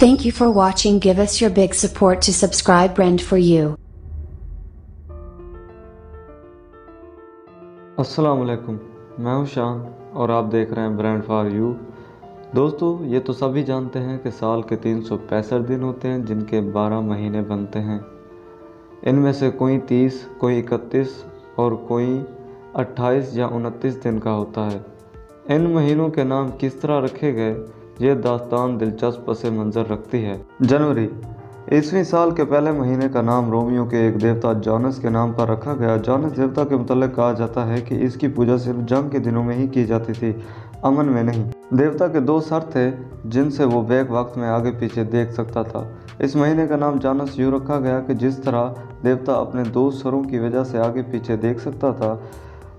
Thank you for watching. Give us your big support to subscribe Brand for you. अस्सलाम वालेकुम, मैं हूं शान और आप देख रहे हैं ब्रांड फॉर यू। दोस्तों, ये तो सभी जानते हैं कि साल के 365 दिन होते हैं जिनके 12 महीने बनते हैं। इनमें से कोई 30, कोई 31 और कोई 28 या 29 दिन का होता है। इन महीनों के नाम किस तरह रखे गए, ये दास्तान दिलचस्प पस मंज़र रखती है। जनवरी ईस्वी साल के पहले महीने का नाम रोमियो के एक देवता जॉनस के नाम पर रखा गया। जॉनस देवता के मुतालिक कहा जाता है कि इसकी पूजा सिर्फ जंग के दिनों में ही की जाती थी, अमन में नहीं। देवता के 2 सर थे जिनसे वो बैक वक्त में आगे पीछे देख सकता था। इस महीने का नाम जॉनस यूँ रखा गया कि जिस तरह देवता अपने 2 सरों की वजह से आगे पीछे देख सकता था,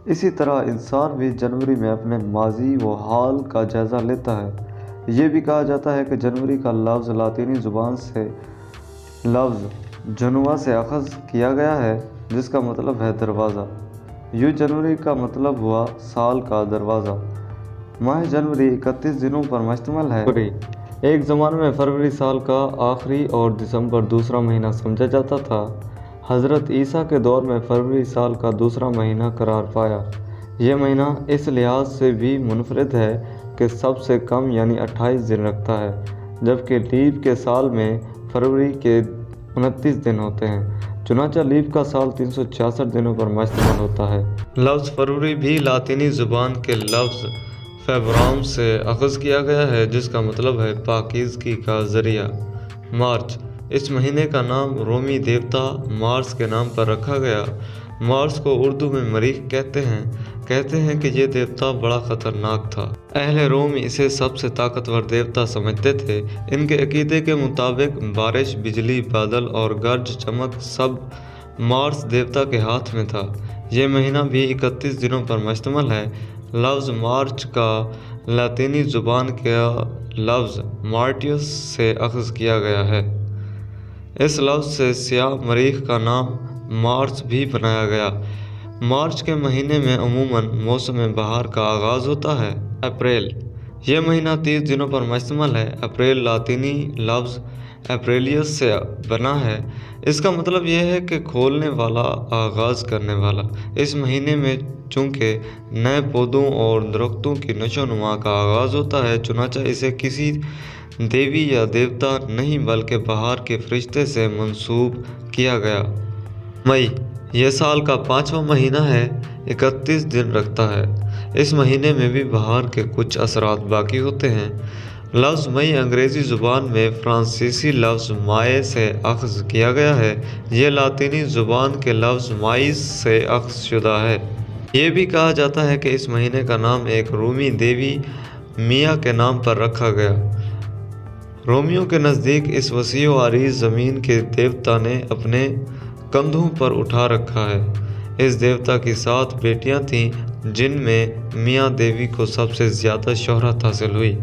इसी तरह इंसान भी जनवरी में अपने माजी व हाल का जायज़ा लेता है। ये भी कहा जाता है कि जनवरी का लफ्ज़ लातीनी ज़ुबान से लफ्ज़ जनुआ से अखज़ किया गया है, जिसका मतलब है दरवाज़ा। यूँ जनवरी का मतलब हुआ साल का दरवाज़ा। माह जनवरी 31 दिनों पर मुश्तमिल है। एक ज़माने में फरवरी साल का आखिरी और दिसंबर दूसरा महीना समझा जाता था। हज़रत ईसा के दौर में फरवरी साल का दूसरा महीना करार पाया। यह महीना इस लिहाज से भी मुनफरिद है कि सबसे कम यानी 28 दिन रखता है, जबकि लीप के साल में फरवरी के 29 दिन होते हैं। चुनांचे लीप का साल 366 दिनों पर मुश्तमिल होता है। लफ्ज़ फरवरी भी लातीनी ज़ुबान के लफ्ज़ फेब्राम से अख़ज़ किया गया है, जिसका मतलब है पाकीज़गी का ज़रिया। मार्च इस महीने का नाम रोमी देवता मार्स के नाम पर रखा गया। मार्स को उर्दू में मरीख कहते हैं कि ये देवता बड़ा ख़तरनाक था। अहले रोम इसे सबसे ताकतवर देवता समझते थे। इनके अकीदे के मुताबिक बारिश, बिजली, बादल और गर्ज चमक सब मार्स देवता के हाथ में था। ये महीना भी 31 दिनों पर मुश्तमिल है। लफ्ज़ मार्च का लातीनी ज़ुबान का लफ्ज़ मार्टियस से अख़ज़ किया गया है। इस लफ्ज़ से सियाह मरीख का नाम मार्च भी बनाया गया। मार्च के महीने में अमूमन मौसम बहार का आगाज़ होता है। अप्रैल यह महीना 30 दिनों पर मुश्तमिल है। अप्रैल लातीनी लफ्ज़ अप्रैलियस से बना है। इसका मतलब यह है कि खोलने वाला, आगाज़ करने वाला। इस महीने में चूँकि नए पौधों और दरख्तों की नशोनुमा का आगाज़ होता है, चुनांचे इसे किसी देवी या देवता नहीं बल्कि बहार के फरिश्ते से मंसूब किया गया। मई यह साल का 5वां महीना है, 31 दिन रखता है। इस महीने में भी बहार के कुछ असरात बाकी होते हैं। लफ्ज़ मई अंग्रेज़ी ज़ुबान में फ्रांसीसी लफ्ज़ माए से अख़ज़ किया गया है। यह लातीनी ज़ुबान के लफ्ज़ माइस से अख़ज़ शुदा है। ये भी कहा जाता है कि इस महीने का नाम एक रूमी देवी मिया के नाम पर रखा गया। रोमियो के नज़दीक इस वसी व अरीज़ ज़मीन के देवता ने अपने कंधों पर उठा रखा है। इस देवता की 7 बेटियां थीं, जिनमें मियाँ देवी को सबसे ज़्यादा शोहरत हासिल हुई।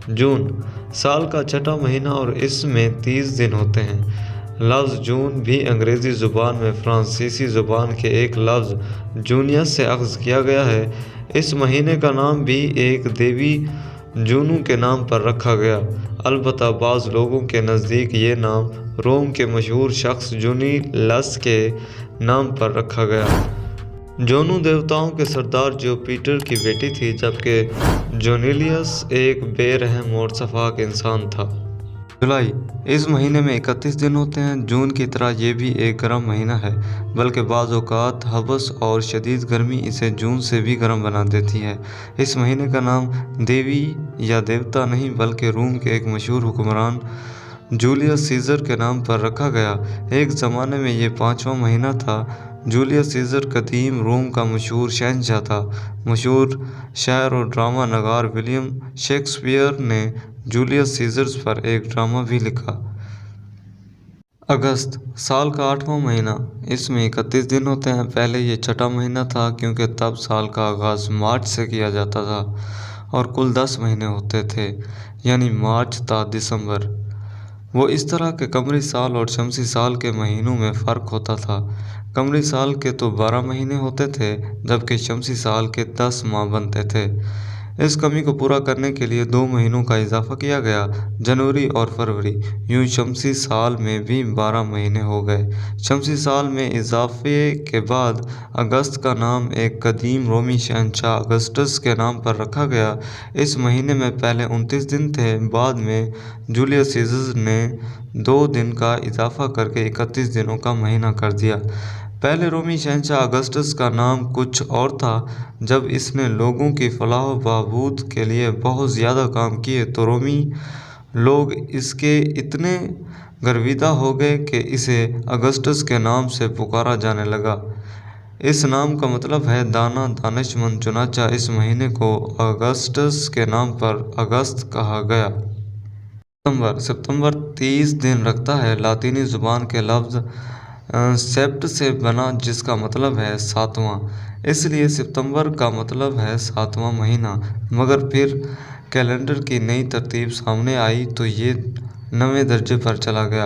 जून साल का 6वां महीना और इसमें 30 दिन होते हैं। लफ्ज़ जून भी अंग्रेज़ी ज़ुबान में फ्रांसीसी ज़ुबान के एक लफ्ज़ जूनियस से अख़ज़ किया गया है। इस महीने का नाम भी एक देवी जूनू के नाम पर रखा गया। अलबत्ता बाज़ लोगों के नज़दीक ये नाम रोम के मशहूर शख्स जूनिलस के नाम पर रखा गया। जोनू देवताओं के सरदार जुपिटर की बेटी थी, जबकि जोनिलियस एक बेरहम और सफाक इंसान था। जुलाई इस महीने में 31 दिन होते हैं। जून की तरह ये भी एक गर्म महीना है, बल्कि बाज़ औक़ात हवस और शदीद गर्मी इसे जून से भी गर्म बना देती है। इस महीने का नाम देवी या देवता नहीं बल्कि रोम के एक मशहूर हुक्मरान जूलियस सीज़र के नाम पर रखा गया। एक ज़माने में ये 5वां महीना था। जूलियस सीज़र कदीम रोम का मशहूर शहंशाह था। मशहूर शायर और ड्रामा नगार विलियम शेक्सपियर ने जूलियस सीज़र्स पर एक ड्रामा भी लिखा। अगस्त साल का 8वां महीना, इसमें 31 दिन होते हैं। पहले ये 6वां महीना था क्योंकि तब साल का आगाज़ मार्च से किया जाता था और कुल 10 महीने होते थे, यानी मार्च ता दिसंबर। वो इस तरह के कमरी साल और शमसी साल के महीनों में फ़र्क होता था। कमरी साल के तो 12 महीने होते थे, जबकि शमसी साल के 10 माह बनते थे। इस कमी को पूरा करने के लिए 2 महीनों का इजाफा किया गया, जनवरी और फरवरी। यूं शमसी साल में भी 12 महीने हो गए। शमसी साल में इजाफे के बाद अगस्त का नाम एक कदीम रोमी शहंशाह अगस्टस के नाम पर रखा गया। इस महीने में पहले 29 दिन थे, बाद में जूलियस सीजर ने 2 दिन का इजाफा करके 31 दिनों का महीना कर दिया। पहले रोमी शहंशाह अगस्टस का नाम कुछ और था। जब इसने लोगों की फलाह व बहबूद के लिए बहुत ज़्यादा काम किए तो रोमी लोग इसके इतने गर्विदा हो गए कि इसे अगस्टस के नाम से पुकारा जाने लगा। इस नाम का मतलब है दाना, दानिशमंद। चुनांचे इस महीने को अगस्टस के नाम पर अगस्त कहा गया। सितंबर 30 दिन रखता है। लातीनी ज़ुबान के लफ्ज़ सेप्ट से बना, जिसका मतलब है 7वां, इसलिए सितंबर का मतलब है 7वां महीना। मगर फिर कैलेंडर की नई तरतीब सामने आई तो ये 9वें दर्जे पर चला गया।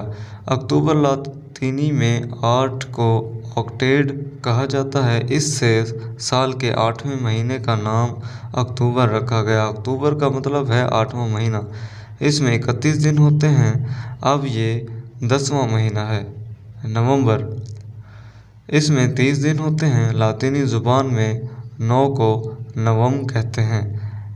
अक्टूबर लातीनी में 8 को ऑक्टेड कहा जाता है। इससे साल के 8वें महीने का नाम अक्टूबर रखा गया। अक्टूबर का मतलब है 8वां महीना। इसमें 31 दिन होते हैं। अब ये 10वां महीना है। नवंबर, इसमें 30 दिन होते हैं। लातीनी ज़ुबान में 9 को नवम कहते हैं।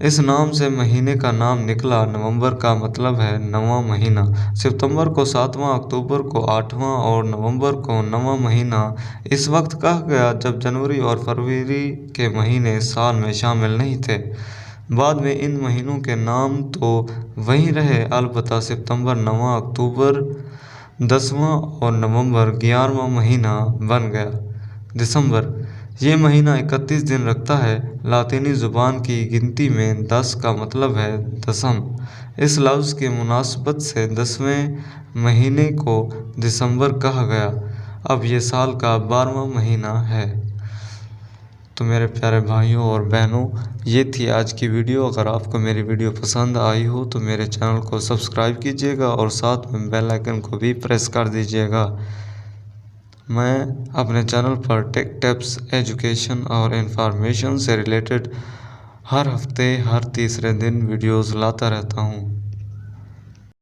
इस नाम से महीने का नाम निकला। नवंबर का मतलब है 9वां महीना। सितंबर को 7वां, अक्टूबर को 8वां और नवंबर को 9वां महीना इस वक्त कहा गया जब जनवरी और फरवरी के महीने साल में शामिल नहीं थे। बाद में इन महीनों के नाम तो वही रहे, अलबत्ता सितंबर 9वां, अक्टूबर 10वां और नवंबर 11वां महीना बन गया। दिसंबर, ये महीना 31 दिन रखता है। लातीनी ज़ुबान की गिनती में 10 का मतलब है दसम। इस लफ्ज़ की मुनासबत से 10वें महीने को दिसंबर कहा गया। अब ये साल का 12वां महीना है। तो मेरे प्यारे भाइयों और बहनों, ये थी आज की वीडियो। अगर आपको मेरी वीडियो पसंद आई हो तो मेरे चैनल को सब्सक्राइब कीजिएगा और साथ में बेल आइकन को भी प्रेस कर दीजिएगा। मैं अपने चैनल पर टेक टिप्स, एजुकेशन और इन्फॉर्मेशन से रिलेटेड हर हफ्ते हर तीसरे दिन वीडियोस लाता रहता हूँ।